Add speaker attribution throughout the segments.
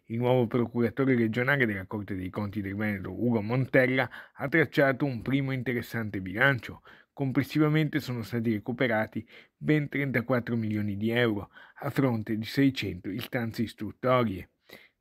Speaker 1: Il nuovo procuratore regionale della Corte dei Conti del Veneto, Ugo Montella, ha tracciato un primo interessante bilancio. Complessivamente sono stati recuperati ben 34 milioni di euro, a fronte di 600 istanze istruttorie.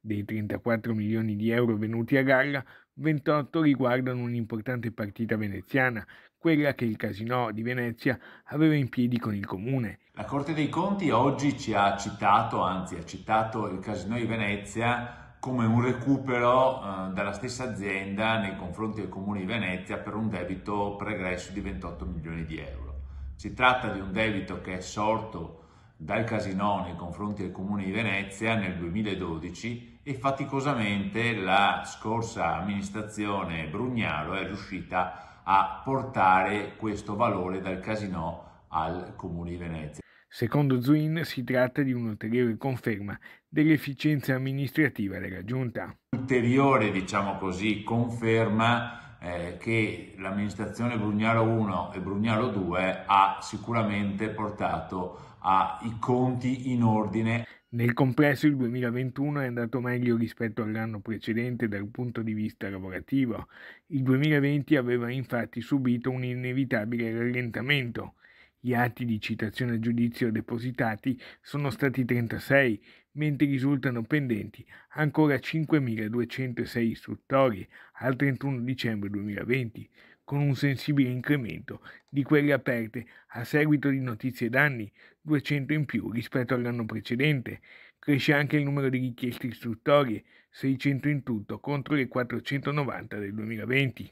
Speaker 1: Dei 34 milioni di euro venuti a galla, 28 riguardano un'importante partita veneziana, quella che il Casinò di Venezia aveva in piedi con il comune.
Speaker 2: La Corte dei Conti oggi ci ha citato, anzi ha citato il Casino di Venezia come un recupero della stessa azienda nei confronti del Comune di Venezia per un debito pregresso di 28 milioni di euro. Si tratta di un debito che è sorto dal Casino nei confronti del Comune di Venezia nel 2012 e faticosamente la scorsa amministrazione Brugnaro è riuscita a portare questo valore dal Casino al Comune di Venezia.
Speaker 1: Secondo Zuin si tratta di un'ulteriore conferma dell'efficienza amministrativa della Giunta.
Speaker 2: Ulteriore, diciamo così, conferma che l'amministrazione Brugnaro 1 e Brugnaro 2 ha sicuramente portato ai conti in ordine.
Speaker 1: Nel complesso il 2021 è andato meglio rispetto all'anno precedente dal punto di vista lavorativo. Il 2020 aveva infatti subito un inevitabile rallentamento. Gli atti di citazione a giudizio depositati sono stati 36, mentre risultano pendenti ancora 5.206 istruttorie al 31 dicembre 2020, con un sensibile incremento di quelle aperte a seguito di notizie danni, 200 in più rispetto all'anno precedente. Cresce anche il numero di richieste istruttorie, 600 in tutto contro le 490 del 2020.